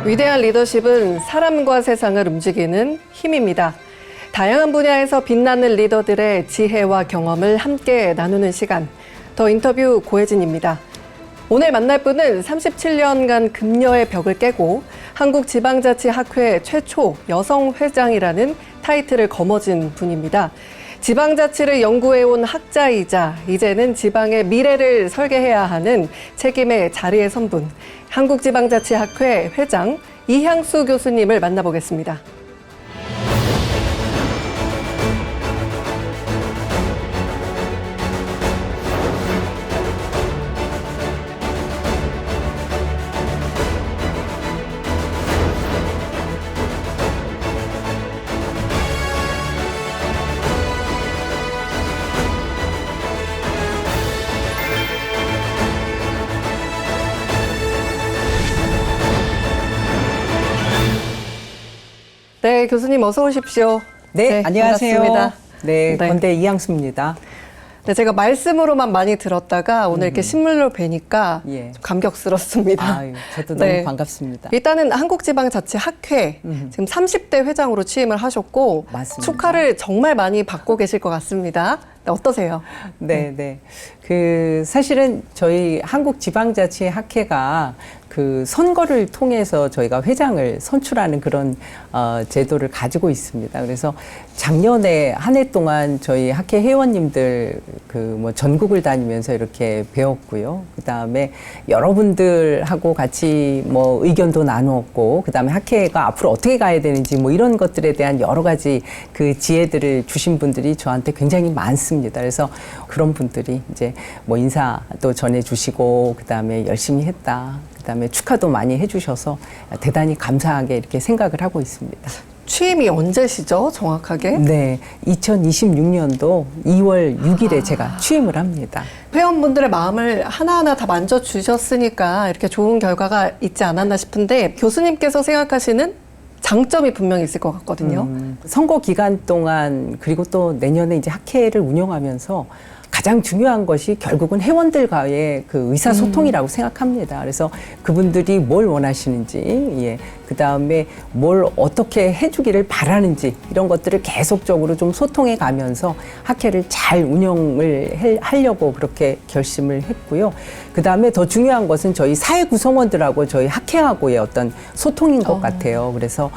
위대한 리더십은 사람과 세상을 움직이는 힘입니다. 다양한 분야에서 빛나는 리더들의 지혜와 경험을 함께 나누는 시간. 더 인터뷰 고혜진입니다. 오늘 만날 분은 37년간 금녀의 벽을 깨고 한국지방자치학회 최초 여성 회장이라는 타이틀을 거머쥔 분입니다. 지방자치를 연구해온 학자이자 이제는 지방의 미래를 설계해야 하는 책임의 자리에 선 분, 한국지방자치학회 회장 이향수 교수님을 만나보겠습니다. 네, 교수님 어서 오십시오. 네, 안녕하세요. 반갑습니다. 네, 건대 이향수입니다. 네, 제가 말씀으로만 많이 들었다가 오늘 이렇게 실물로 뵈니까 예. 좀 감격스럽습니다. 아유, 저도 너무 반갑습니다. 일단은 한국지방자치학회 지금 30대 회장으로 취임을 하셨고 맞습니다. 축하를 정말 많이 받고 계실 것 같습니다. 네, 어떠세요? 네. 사실은 저희 한국지방자치학회가 그 선거를 통해서 저희가 회장을 선출하는 그런 제도를 가지고 있습니다. 그래서 작년에 한 해 동안 저희 학회 회원님들 전국을 다니면서 이렇게 배웠고요. 그 다음에 여러분들하고 같이 의견도 나누었고, 그 다음에 학회가 앞으로 어떻게 가야 되는지 이런 것들에 대한 여러 가지 그 지혜들을 주신 분들이 저한테 굉장히 많습니다. 그래서 그런 분들이 이제 인사도 전해주시고, 그 다음에 열심히 했다. 그다음에 축하도 많이 해주셔서 대단히 감사하게 이렇게 생각을 하고 있습니다. 취임이 언제시죠, 정확하게? 네, 2026년도 2월 6일에 제가 취임을 합니다. 회원분들의 마음을 하나하나 다 만져주셨으니까 이렇게 좋은 결과가 있지 않았나 싶은데 교수님께서 생각하시는 장점이 분명히 있을 것 같거든요. 선거 기간 동안 그리고 또 내년에 이제 학회를 운영하면서 가장 중요한 것이 결국은 회원들과의 그 의사소통이라고 생각합니다. 그래서 그분들이 뭘 원하시는지, 그 다음에 뭘 어떻게 해주기를 바라는지 이런 것들을 계속적으로 좀 소통해 가면서 학회를 잘 운영을 하려고 그렇게 결심을 했고요. 그 다음에 더 중요한 것은 저희 사회 구성원들하고 저희 학회하고의 어떤 소통인 것 같아요. 그래서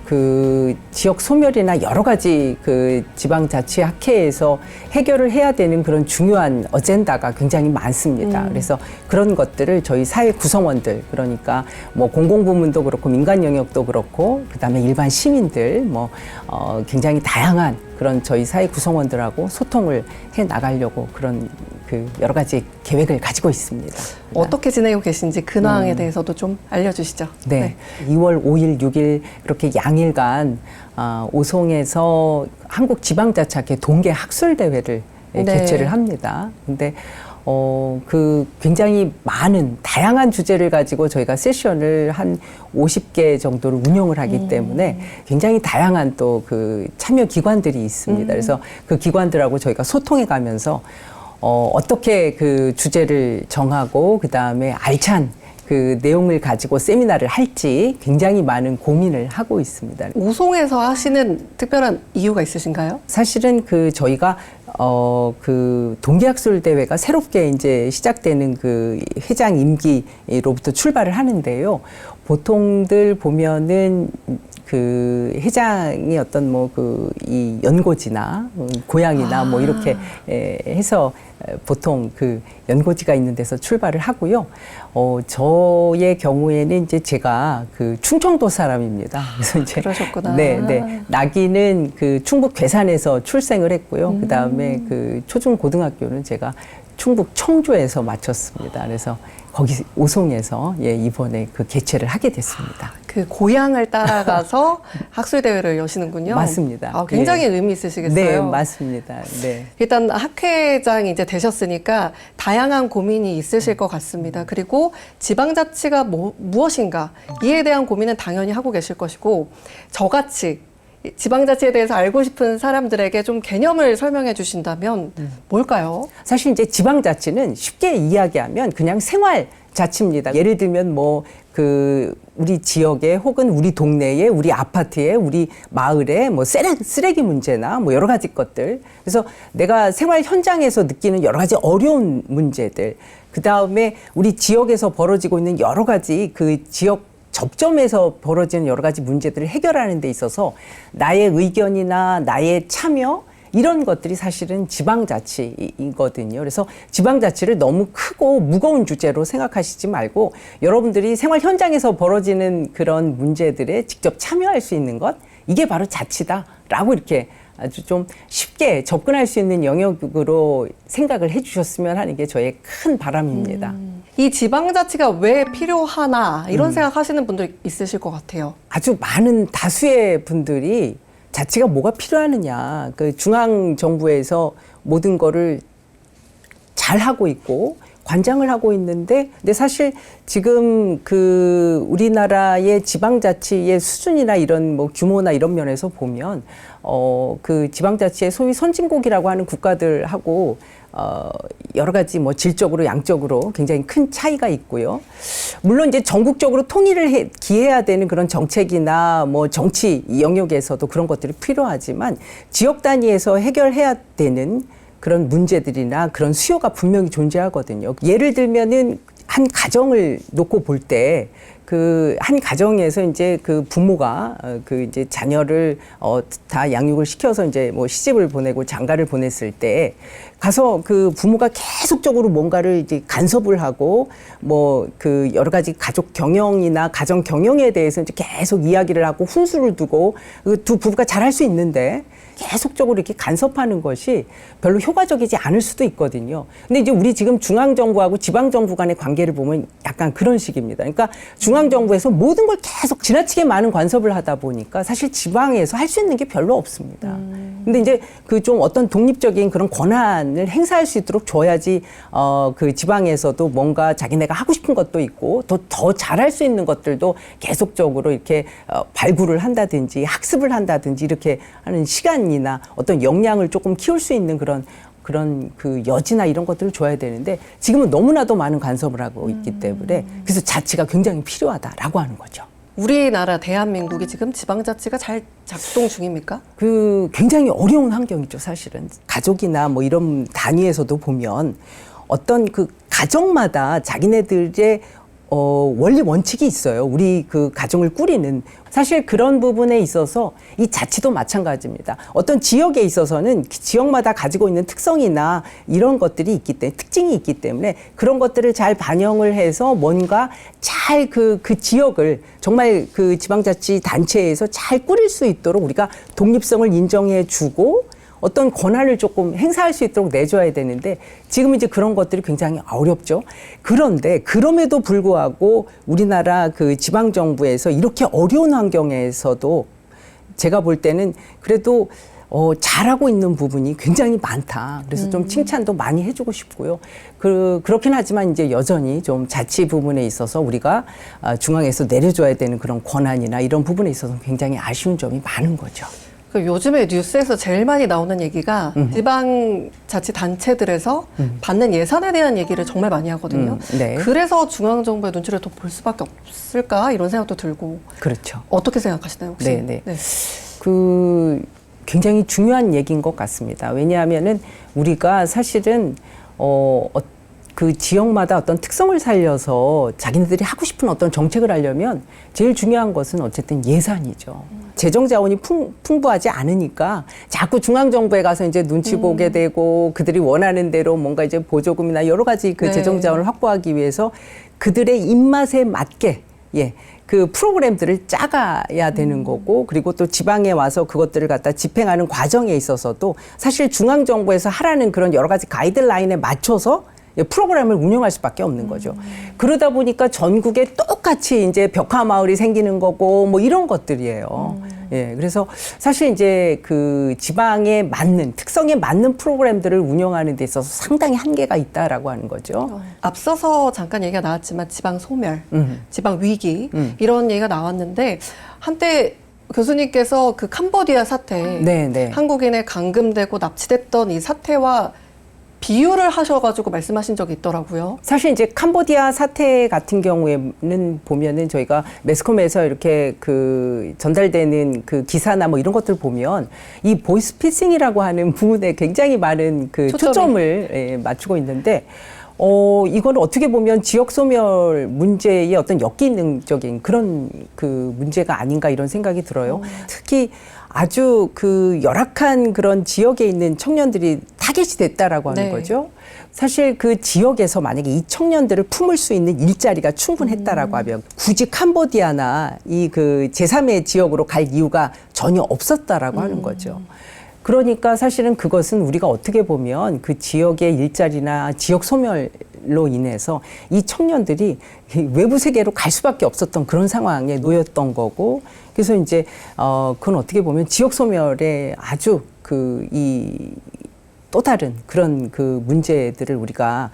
그 지역 소멸이나 여러 가지 그 지방자치학회에서 해결을 해야 되는 그런 중요한 어젠다가 굉장히 많습니다. 그래서 그런 것들을 저희 사회 구성원들, 그러니까 공공부문도 그렇고 민간 영역도 그렇고 그다음에 일반 시민들 굉장히 다양한 그런 저희 사회 구성원들하고 소통을 해 나가려고 그런 그 여러 가지 계획을 가지고 있습니다. 어떻게 지내고 계신지 근황에 대해서도 좀 알려주시죠. 네. 2월 5일, 6일 이렇게 양일간 오송에서 한국지방자치학회 동계 학술대회를 개최를 합니다. 근데 그 굉장히 많은 다양한 주제를 가지고 저희가 세션을 한 50개 정도를 운영을 하기 때문에 굉장히 다양한 또 그 참여 기관들이 있습니다. 그래서 그 기관들하고 저희가 소통해 가면서 어떻게 그 주제를 정하고 그 다음에 알찬 그 내용을 가지고 세미나를 할지 굉장히 많은 고민을 하고 있습니다. 오송에서 하시는 특별한 이유가 있으신가요? 사실은 그 저희가 그 동계학술 대회가 새롭게 이제 시작되는 그 회장 임기로부터 출발을 하는데요. 보통들 보면은 그 회장이 어떤 이 연고지나 고향이나 이렇게 해서 보통 그 연고지가 있는 데서 출발을 하고요. 저의 경우에는 이제 제가 그 충청도 사람입니다. 그래서 이제 그러셨구나. 네. 나기는 그 충북 괴산에서 출생을 했고요. 그 다음에 그 초중 고등학교는 제가 충북 청주에서 마쳤습니다. 그래서 거기 오송에서 이번에 그 개최를 하게 됐습니다. 그 고향을 따라가서 학술대회를 여시는군요. 맞습니다. 굉장히 의미 있으시겠어요? 네, 맞습니다. 네. 일단 학회장이 이제 되셨으니까 다양한 고민이 있으실 것 같습니다. 그리고 지방자치가 무엇인가 이에 대한 고민은 당연히 하고 계실 것이고 저같이 지방자치에 대해서 알고 싶은 사람들에게 좀 개념을 설명해 주신다면 뭘까요? 사실 이제 지방자치는 쉽게 이야기하면 그냥 생활 자치입니다. 예를 들면 우리 지역에 혹은 우리 동네에 우리 아파트에 우리 마을에 뭐 쓰레기 문제나 뭐 여러 가지 것들. 그래서 내가 생활 현장에서 느끼는 여러 가지 어려운 문제들. 그다음에 우리 지역에서 벌어지고 있는 여러 가지 그 지역 접점에서 벌어지는 여러 가지 문제들을 해결하는 데 있어서 나의 의견이나 나의 참여 이런 것들이 사실은 지방자치이거든요. 그래서 지방자치를 너무 크고 무거운 주제로 생각하시지 말고 여러분들이 생활 현장에서 벌어지는 그런 문제들에 직접 참여할 수 있는 것, 이게 바로 자치다라고 이렇게 아주 좀 쉽게 접근할 수 있는 영역으로 생각을 해주셨으면 하는 게 저의 큰 바람입니다. 이 지방자치가 왜 필요하나 이런 생각하시는 분들 있으실 것 같아요. 아주 많은 다수의 분들이 자치가 뭐가 필요하느냐. 그 중앙정부에서 모든 거를 잘 하고 있고 관장을 하고 있는데, 근데 사실 지금 그 우리나라의 지방자치의 수준이나 이런 뭐 규모나 이런 면에서 보면 그 지방자치의 소위 선진국이라고 하는 국가들하고 여러 가지 뭐 질적으로 양적으로 굉장히 큰 차이가 있고요. 물론 이제 전국적으로 통일을 기해야 되는 그런 정책이나 뭐 정치 영역에서도 그런 것들이 필요하지만 지역 단위에서 해결해야 되는 그런 문제들이나 그런 수요가 분명히 존재하거든요. 예를 들면은 한 가정을 놓고 볼 때 그 한 가정에서 이제 그 부모가 그 이제 자녀를 다 양육을 시켜서 이제 뭐 시집을 보내고 장가를 보냈을 때 가서 그 부모가 계속적으로 뭔가를 이제 간섭을 하고 뭐 그 여러 가지 가족 경영이나 가정 경영에 대해서 이제 계속 이야기를 하고 훈수를 두고 그 두 부부가 잘할 수 있는데 계속적으로 이렇게 간섭하는 것이 별로 효과적이지 않을 수도 있거든요. 근데 이제 우리 지금 중앙정부하고 지방정부 간의 관계를 보면 약간 그런 식입니다. 그러니까 중앙정부에서 모든 걸 계속 지나치게 많은 간섭을 하다 보니까 사실 지방에서 할 수 있는 게 별로 없습니다. 근데 이제 그 좀 어떤 독립적인 그런 권한을 행사할 수 있도록 줘야지 그 지방에서도 뭔가 자기네가 하고 싶은 것도 있고 더 잘할 수 있는 것들도 계속적으로 이렇게 발굴을 한다든지 학습을 한다든지 이렇게 하는 시간이나 어떤 역량을 조금 키울 수 있는 그런 그 여지나 이런 것들을 줘야 되는데 지금은 너무나도 많은 간섭을 하고 있기 때문에 그래서 자치가 굉장히 필요하다라고 하는 거죠. 우리나라 대한민국이 지금 지방자치가 잘 작동 중입니까? 그 굉장히 어려운 환경이죠, 사실은. 가족이나 뭐 이런 단위에서도 보면 어떤 그 가정마다 자기네들의 원리 원칙이 있어요. 우리 그 가정을 꾸리는. 사실 그런 부분에 있어서 이 자치도 마찬가지입니다. 어떤 지역에 있어서는 지역마다 가지고 있는 특성이나 이런 것들이 있기 때문에, 특징이 있기 때문에 그런 것들을 잘 반영을 해서 뭔가 잘 그 지역을 정말 그 지방자치 단체에서 잘 꾸릴 수 있도록 우리가 독립성을 인정해 주고 어떤 권한을 조금 행사할 수 있도록 내줘야 되는데 지금 이제 그런 것들이 굉장히 어렵죠. 그런데 그럼에도 불구하고 우리나라 그 지방정부에서 이렇게 어려운 환경에서도 제가 볼 때는 그래도 잘하고 있는 부분이 굉장히 많다. 그래서 좀 칭찬도 많이 해주고 싶고요. 그렇긴 하지만 이제 여전히 좀 자치 부분에 있어서 우리가 중앙에서 내려줘야 되는 그런 권한이나 이런 부분에 있어서 굉장히 아쉬운 점이 많은 거죠. 요즘에 뉴스에서 제일 많이 나오는 얘기가 지방자치단체들에서 받는 예산에 대한 얘기를 정말 많이 하거든요. 네. 그래서 중앙정부의 눈치를 더 볼 수밖에 없을까 이런 생각도 들고. 그렇죠. 어떻게 생각하시나요, 혹시? 네. 그 굉장히 중요한 얘기인 것 같습니다. 왜냐하면은 우리가 사실은 그 지역마다 어떤 특성을 살려서 자기네들이 하고 싶은 어떤 정책을 하려면 제일 중요한 것은 어쨌든 예산이죠. 재정 자원이 풍부하지 않으니까 자꾸 중앙정부에 가서 이제 눈치 보게 되고 그들이 원하는 대로 뭔가 이제 보조금이나 여러 가지 그 재정 자원을 확보하기 위해서 그들의 입맛에 맞게 그 프로그램들을 짜가야 되는 거고 그리고 또 지방에 와서 그것들을 갖다 집행하는 과정에 있어서도 사실 중앙정부에서 하라는 그런 여러 가지 가이드라인에 맞춰서 프로그램을 운영할 수밖에 없는 거죠. 그러다 보니까 전국에 똑같이 이제 벽화 마을이 생기는 거고 뭐 이런 것들이에요. 그래서 사실 이제 그 지방에 맞는 특성에 맞는 프로그램들을 운영하는 데 있어서 상당히 한계가 있다라고 하는 거죠. 앞서서 잠깐 얘기가 나왔지만 지방 소멸, 지방 위기 이런 얘기가 나왔는데 한때 교수님께서 그 캄보디아 사태, 한국인의 감금되고 납치됐던 이 사태와 비유를 하셔가지고 말씀하신 적이 있더라고요. 사실 이제 캄보디아 사태 같은 경우에는 보면은 저희가 매스컴에서 이렇게 그 전달되는 그 기사나 뭐 이런 것들 보면 이 보이스피싱이라고 하는 부분에 굉장히 많은 그 초점을 예, 맞추고 있는데 이건 어떻게 보면 지역 소멸 문제의 어떤 역기능적인 그런 그 문제가 아닌가 이런 생각이 들어요. 특히 아주 그 열악한 그런 지역에 있는 청년들이 타겟이 됐다라고 하는 네. 거죠. 사실 그 지역에서 만약에 이 청년들을 품을 수 있는 일자리가 충분했다라고 하면 굳이 캄보디아나 이 그 제3의 지역으로 갈 이유가 전혀 없었다라고 하는 거죠. 그러니까 사실은 그것은 우리가 어떻게 보면 그 지역의 일자리나 지역 소멸로 인해서 이 청년들이 외부 세계로 갈 수밖에 없었던 그런 상황에 놓였던 거고, 그래서 이제 그건 어떻게 보면 지역 소멸의 아주 또 다른 그런 그 문제들을 우리가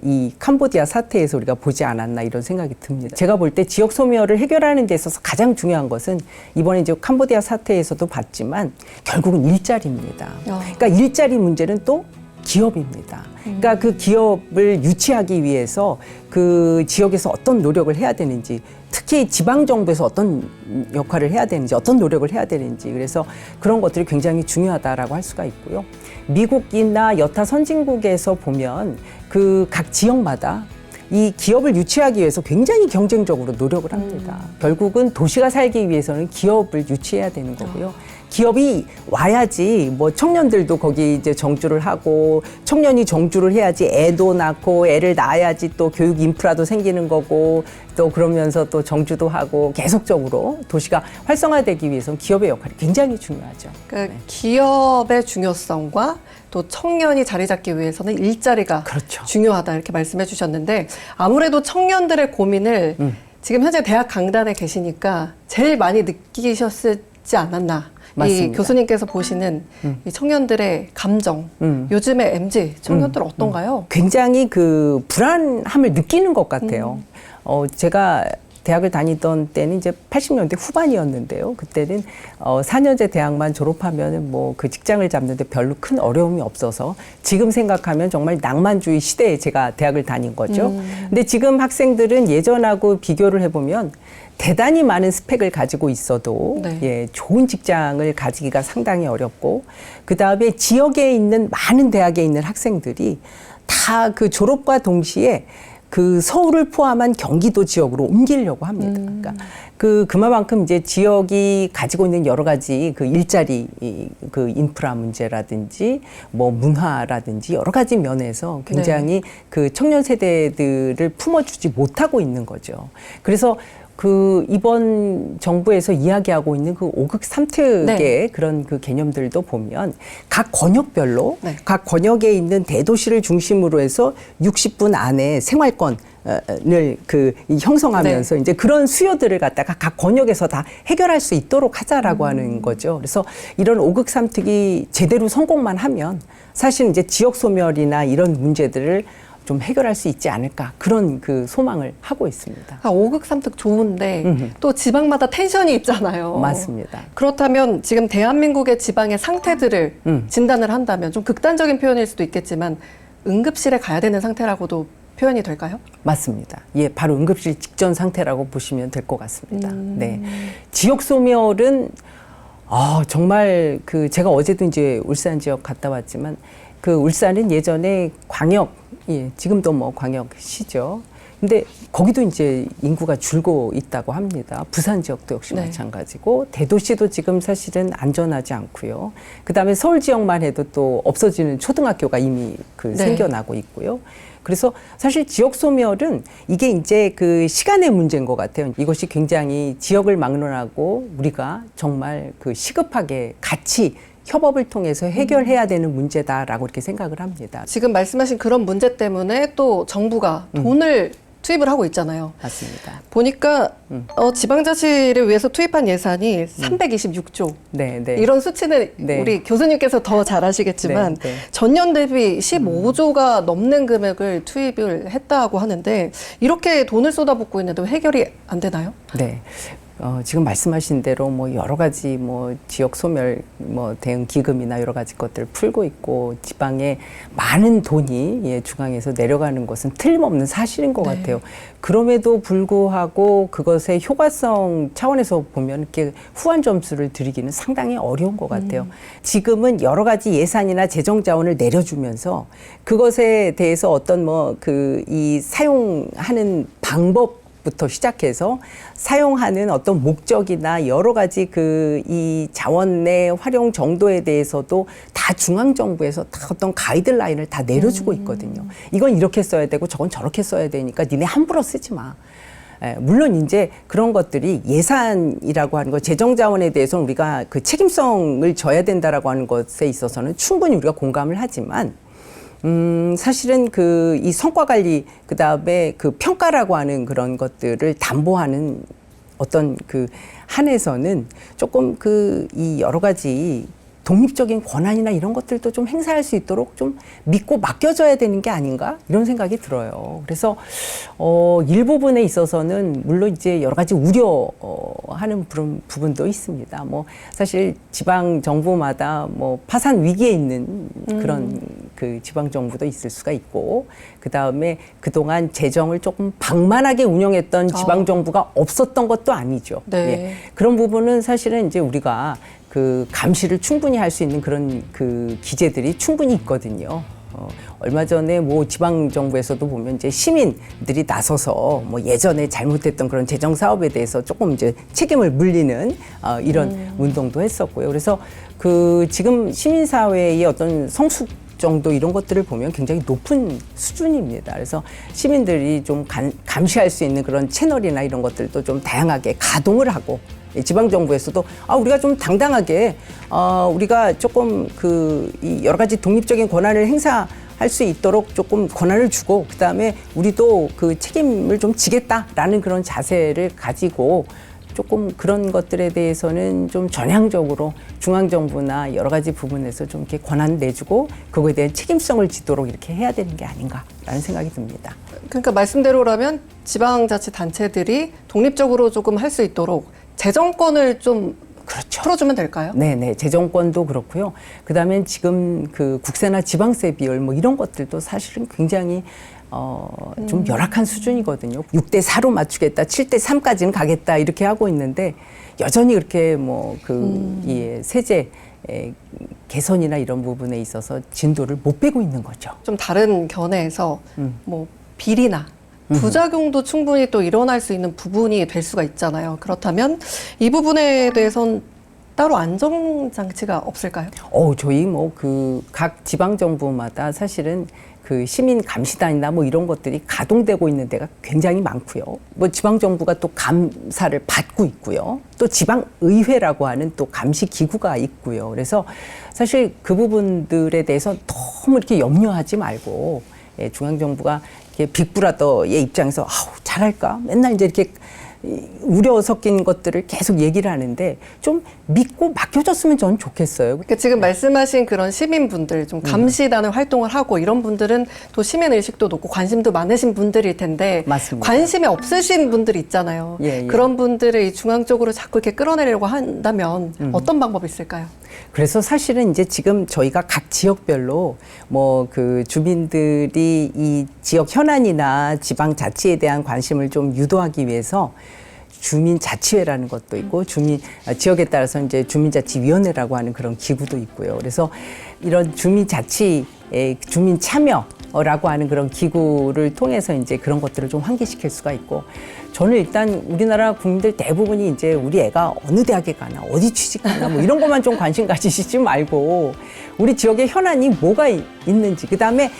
이 캄보디아 사태에서 우리가 보지 않았나 이런 생각이 듭니다. 제가 볼 때 지역 소멸을 해결하는 데 있어서 가장 중요한 것은 이번에 이제 캄보디아 사태에서도 봤지만 결국은 일자리입니다. 그러니까 일자리 문제는 또 기업입니다. 그러니까 그 기업을 유치하기 위해서 그 지역에서 어떤 노력을 해야 되는지, 특히 지방정부에서 어떤 역할을 해야 되는지, 어떤 노력을 해야 되는지, 그래서 그런 것들이 굉장히 중요하다라고 할 수가 있고요. 미국이나 여타 선진국에서 보면 그 각 지역마다 이 기업을 유치하기 위해서 굉장히 경쟁적으로 노력을 합니다. 결국은 도시가 살기 위해서는 기업을 유치해야 되는 거고요. 기업이 와야지 뭐 청년들도 거기 이제 정주를 하고, 청년이 정주를 해야지 애도 낳고, 애를 낳아야지 또 교육 인프라도 생기는 거고, 또 그러면서 또 정주도 하고, 계속적으로 도시가 활성화되기 위해서는 기업의 역할이 굉장히 중요하죠. 그러니까 기업의 중요성과 또 청년이 자리 잡기 위해서는 일자리가 그렇죠. 중요하다 이렇게 말씀해 주셨는데, 아무래도 청년들의 고민을 지금 현재 대학 강단에 계시니까 제일 많이 느끼셨지 않았나. 맞습니다. 이 교수님께서 보시는 이 청년들의 감정, 요즘의 MZ 청년들 어떤가요? 굉장히 그 불안함을 느끼는 것 같아요. 제가 대학을 다니던 때는 이제 80년대 후반이었는데요. 그때는 4년제 대학만 졸업하면 뭐 그 직장을 잡는데 별로 큰 어려움이 없어서 지금 생각하면 정말 낭만주의 시대에 제가 대학을 다닌 거죠. 근데 지금 학생들은 예전하고 비교를 해보면 대단히 많은 스펙을 가지고 있어도 네. 예, 좋은 직장을 가지기가 상당히 어렵고, 그 다음에 지역에 있는 많은 대학에 있는 학생들이 다 그 졸업과 동시에 그 서울을 포함한 경기도 지역으로 옮기려고 합니다. 그러니까 그만큼 이제 지역이 가지고 있는 여러 가지 그 일자리 그 인프라 문제라든지 뭐 문화라든지 여러 가지 면에서 굉장히 그 청년 세대들을 품어주지 못하고 있는 거죠. 그래서 그 이번 정부에서 이야기하고 있는 그 5극 3특의 네. 그런 그 개념들도 보면 각 권역별로 네. 각 권역에 있는 대도시를 중심으로 해서 60분 안에 생활권을 그 형성하면서 네. 이제 그런 수요들을 갖다가 각 권역에서 다 해결할 수 있도록 하자라고 하는 거죠. 그래서 이런 5극 3특이 제대로 성공만 하면 사실 이제 지역 소멸이나 이런 문제들을 좀 해결할 수 있지 않을까, 그런 그 소망을 하고 있습니다. 5극 3특 좋은데 또 지방마다 텐션이 있잖아요. 맞습니다. 그렇다면 지금 대한민국의 지방의 상태들을 진단을 한다면 좀 극단적인 표현일 수도 있겠지만 응급실에 가야 되는 상태라고도 표현이 될까요? 맞습니다. 예, 바로 응급실 직전 상태라고 보시면 될 것 같습니다. 네. 지역 소멸은 정말 그 제가 어제도 이제 울산 지역 갔다 왔지만, 그 울산은 예전에 지금도 뭐 광역시죠. 근데 거기도 이제 인구가 줄고 있다고 합니다. 부산 지역도 역시 네. 마찬가지고, 대도시도 지금 사실은 안전하지 않고요. 그다음에 서울 지역만 해도 또 없어지는 초등학교가 이미 네. 생겨나고 있고요. 그래서 사실 지역 소멸은 이게 이제 그 시간의 문제인 것 같아요. 이것이 굉장히 지역을 막론하고 우리가 정말 그 시급하게 같이 협업을 통해서 해결해야 되는 문제다라고 이렇게 생각을 합니다. 지금 말씀하신 그런 문제 때문에 또 정부가 돈을 투입을 하고 있잖아요. 맞습니다. 보니까 지방자치를 위해서 투입한 예산이 326조. 네, 네. 이런 수치는 네. 우리 교수님께서 더 잘 아시겠지만 네, 네. 전년 대비 15조가 넘는 금액을 투입을 했다고 하는데, 이렇게 돈을 쏟아붓고 있는데 왜 해결이 안 되나요? 네. 지금 말씀하신 대로 뭐 여러 가지 뭐 지역 소멸 뭐 대응 기금이나 여러 가지 것들을 풀고 있고 지방에 많은 돈이 중앙에서 내려가는 것은 틀림없는 사실인 것 같아요. 그럼에도 불구하고 그것의 효과성 차원에서 보면 이렇게 후한 점수를 드리기는 상당히 어려운 것 같아요. 지금은 여러 가지 예산이나 재정 자원을 내려주면서 그것에 대해서 어떤 뭐 이 사용하는 방법 부터 시작해서 사용하는 어떤 목적이나 여러 가지 이 자원의 활용 정도에 대해서도 다 중앙정부에서 다 어떤 가이드라인을 다 내려주고 있거든요. 이건 이렇게 써야 되고 저건 저렇게 써야 되니까 니네 함부로 쓰지 마. 물론 이제 그런 것들이 예산이라고 하는 것, 재정 자원에 대해서는 우리가 그 책임성을 져야 된다라고 하는 것에 있어서는 충분히 우리가 공감을 하지만 사실은 이 성과 관리, 그 다음에 그 평가라고 하는 그런 것들을 담보하는 어떤 한에서는 조금 이 여러 가지 독립적인 권한이나 이런 것들도 좀 행사할 수 있도록 좀 믿고 맡겨줘야 되는 게 아닌가 이런 생각이 들어요. 그래서 일부분에 있어서는 물론 이제 여러 가지 우려하는 부분도 있습니다. 뭐 사실 지방 정부마다 뭐 파산 위기에 있는 그런 지방 정부도 있을 수가 있고 그 다음에 그동안 재정을 조금 방만하게 운영했던 지방 정부가 없었던 것도 아니죠. 네. 예. 그런 부분은 사실은 이제 우리가 감시를 충분히 할 수 있는 그런 기제들이 충분히 있거든요. 얼마 전에 뭐 지방 정부에서도 보면 이제 시민들이 나서서 뭐 예전에 잘못했던 그런 재정 사업에 대해서 조금 이제 책임을 물리는 이런 운동도 했었고요. 그래서 지금 시민 사회의 어떤 성숙 정도 이런 것들을 보면 굉장히 높은 수준입니다. 그래서 시민들이 좀 감시할 수 있는 그런 채널이나 이런 것들도 좀 다양하게 가동을 하고 지방정부에서도 우리가 좀 당당하게 우리가 조금 이 여러 가지 독립적인 권한을 행사할 수 있도록 조금 권한을 주고 그다음에 우리도 그 책임을 좀 지겠다라는 그런 자세를 가지고 조금 그런 것들에 대해서는 좀 전향적으로 중앙정부나 여러 가지 부분에서 좀 이렇게 권한을 내주고 그거에 대한 책임성을 지도록 이렇게 해야 되는 게 아닌가라는 생각이 듭니다. 그러니까 말씀대로라면 지방자치단체들이 독립적으로 조금 할 수 있도록 재정권을 좀 그렇죠. 풀어주면 될까요? 네네. 재정권도 그렇고요. 그다음에 지금 국세나 지방세 비율 뭐 이런 것들도 사실은 굉장히 좀 열악한 수준이거든요. 6대 4로 맞추겠다, 7대 3까지는 가겠다 이렇게 하고 있는데 여전히 그렇게 이 세제 개선이나 이런 부분에 있어서 진도를 못 빼고 있는 거죠. 좀 다른 견해에서 뭐 비리나 부작용도 충분히 또 일어날 수 있는 부분이 될 수가 있잖아요. 그렇다면 이 부분에 대해선 따로 안정장치가 없을까요? 저희 각 지방정부마다 사실은 시민 감시단이나 뭐 이런 것들이 가동되고 있는 데가 굉장히 많고요. 뭐 지방정부가 또 감사를 받고 있고요. 또 지방의회라고 하는 또 감시기구가 있고요. 그래서 사실 그 부분들에 대해서 너무 이렇게 염려하지 말고 중앙정부가 빅브라더의 입장에서 잘할까? 맨날 이제 이렇게 우려 섞인 것들을 계속 얘기를 하는데 좀 믿고 맡겨줬으면 저는 좋겠어요. 그러니까 지금 말씀하신 그런 시민분들 좀 감시단을 활동을 하고 이런 분들은 또 시민의식도 높고 관심도 많으신 분들일 텐데 맞습니다. 관심이 없으신 분들이 있잖아요. 예. 그런 분들을 이 중앙 쪽으로 자꾸 이렇게 끌어내려고 한다면 어떤 방법이 있을까요? 그래서 사실은 이제 지금 저희가 각 지역별로 주민들이 이 지역 현안이나 지방 자치에 대한 관심을 좀 유도하기 위해서 주민자치회라는 것도 있고 지역에 따라서 이제 주민자치위원회라고 하는 그런 기구도 있고요. 그래서 이런 주민 참여라고 하는 그런 기구를 통해서 이제 그런 것들을 좀 환기시킬 수가 있고 저는 일단 우리나라 국민들 대부분이 이제 우리 애가 어느 대학에 가나 어디 취직하나 뭐 이런 것만 좀 관심 가지시지 말고 우리 지역의 현안이 뭐가 있는지 그다음에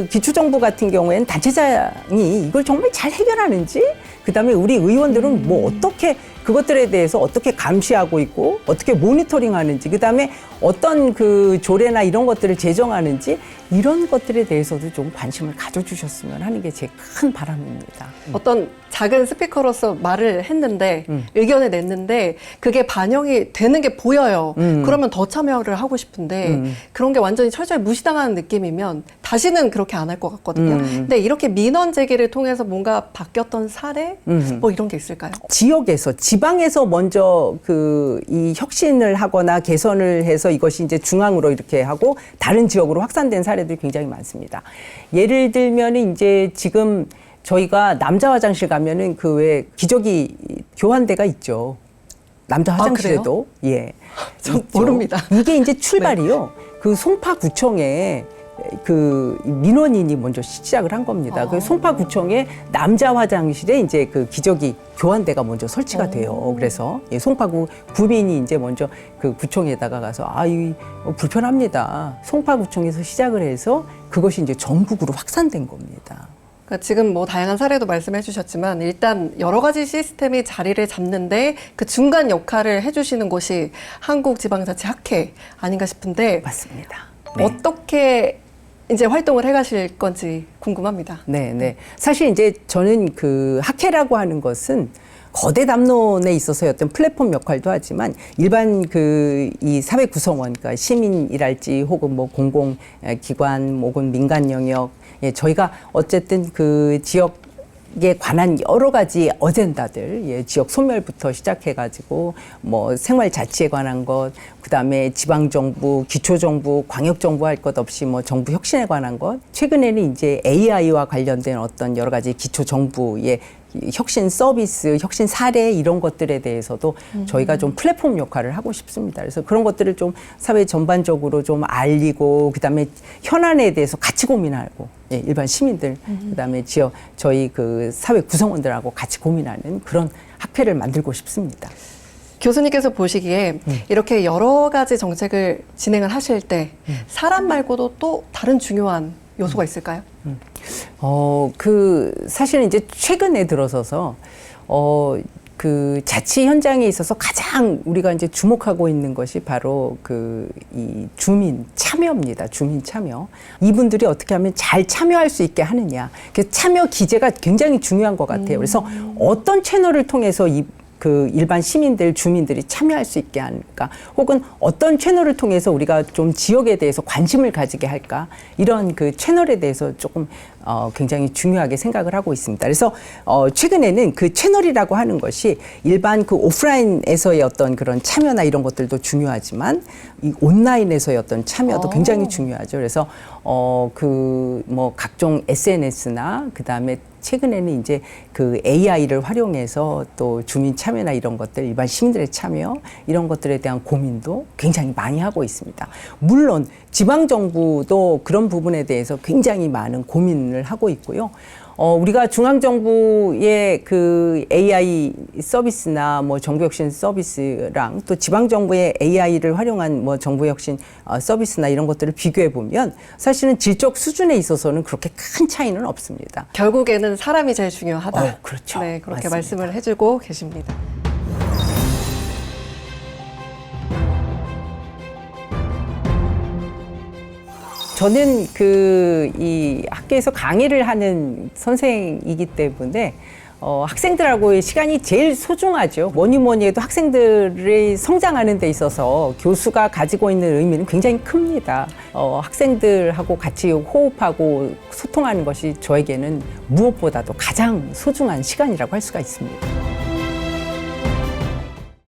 기초정부 같은 경우에는 단체장이 이걸 정말 잘 해결하는지 그다음에 우리 의원들은 뭐 어떻게 그것들에 대해서 어떻게 감시하고 있고 어떻게 모니터링하는지 그다음에 어떤 조례나 이런 것들을 제정하는지 이런 것들에 대해서도 좀 관심을 가져주셨으면 하는 게 제 큰 바람입니다. 어떤 작은 스피커로서 말을 했는데 의견을 냈는데 그게 반영이 되는 게 보여요. 그러면 더 참여를 하고 싶은데 그런 게 완전히 철저히 무시당하는 느낌이면 다시는 그렇게 안 할 것 같거든요. 근데 이렇게 민원 제기를 통해서 뭔가 바뀌었던 사례 사회 뭐 이런 게 있을까요? 지역에서 지방에서 먼저 이 혁신을 하거나 개선을 해서 이것이 이제 중앙으로 이렇게 하고 다른 지역으로 확산된 사례들이 굉장히 많습니다. 예를 들면 이제 지금 저희가 남자 화장실 가면은 그 왜 기저귀 교환대가 있죠. 남자 화장실에도 예. 전 있죠. 모릅니다. 이게 이제 출발이요. 그 송파구청에 그 민원인이 먼저 시작을 한 겁니다. 그 송파구청에 남자 화장실에 이제 그 기저귀 교환대가 먼저 설치가 돼요. 그래서 예, 송파구 구민이 이제 먼저 그 구청에다가 가서 불편합니다. 송파구청에서 시작을 해서 그것이 이제 전국으로 확산된 겁니다. 그러니까 지금 뭐 다양한 사례도 말씀해 주셨지만 일단 여러 가지 시스템이 자리를 잡는데 그 중간 역할을 해주시는 곳이 한국지방자치학회 아닌가 싶은데 맞습니다. 네. 어떻게 이제 활동을 해가실 건지 궁금합니다. 네. 사실 이제 저는 그 학회라고 하는 것은 거대 담론에 있어서의 어떤 플랫폼 역할도 하지만 일반 이 사회 구성원, 그러니까 시민이랄지 혹은 뭐 공공기관 혹은 민간 영역, 예, 저희가 어쨌든 그 지역에 관한 여러 가지 어젠다들, 예, 지역 소멸부터 시작해가지고 뭐 생활자치에 관한 것, 그다음에 지방정부, 기초정부, 광역정부 할 것 없이 뭐 정부 혁신에 관한 것, 최근에는 이제 AI와 관련된 어떤 여러 가지 기초정부의 혁신 서비스, 혁신 사례 이런 것들에 대해서도 저희가 좀 플랫폼 역할을 하고 싶습니다. 그래서 그런 것들을 좀 사회 전반적으로 좀 알리고 그다음에 현안에 대해서 같이 고민하고 예, 일반 시민들 그다음에 저희 그 사회 구성원들하고 같이 고민하는 그런 학회를 만들고 싶습니다. 교수님께서 보시기에 이렇게 여러 가지 정책을 진행을 하실 때 사람 말고도 또 다른 중요한 요소가 있을까요? 사실은 이제 최근에 들어서서, 그 자치 현장에 있어서 가장 우리가 이제 주목하고 있는 것이 바로 이 주민 참여입니다. 주민 참여. 이분들이 어떻게 하면 잘 참여할 수 있게 하느냐. 그 참여 기제가 굉장히 중요한 것 같아요. 그래서 어떤 채널을 통해서 그 일반 시민들, 주민들이 참여할 수 있게 할까? 혹은 어떤 채널을 통해서 우리가 좀 지역에 대해서 관심을 가지게 할까? 이런 그 채널에 대해서 조금 굉장히 중요하게 생각을 하고 있습니다. 그래서 최근에는 그 채널이라고 하는 것이 일반 그 오프라인에서의 어떤 그런 참여나 이런 것들도 중요하지만 이 온라인에서의 어떤 참여도 굉장히 중요하죠. 그래서 그 뭐 각종 SNS나 그다음에 최근에는 이제 그 AI를 활용해서 또 주민 참여나 이런 것들, 일반 시민들의 참여 이런 것들에 대한 고민도 굉장히 많이 하고 있습니다. 물론 지방정부도 그런 부분에 대해서 굉장히 많은 고민을 하고 있고요. 우리가 중앙정부의 그 AI 서비스나 뭐 정부혁신 서비스랑 또 지방정부의 AI를 활용한 뭐 정부혁신 서비스나 이런 것들을 비교해 보면 사실은 질적 수준에 있어서는 그렇게 큰 차이는 없습니다. 결국에는 사람이 제일 중요하다. 그렇죠. 네, 그렇게 맞습니다. 말씀을 해주고 계십니다. 저는 이 학교에서 강의를 하는 선생이기 때문에 학생들하고의 시간이 제일 소중하죠. 뭐니 해도 학생들이 성장하는 데 있어서 교수가 가지고 있는 의미는 굉장히 큽니다. 학생들하고 같이 호흡하고 소통하는 것이 저에게는 무엇보다도 가장 소중한 시간이라고 할 수가 있습니다.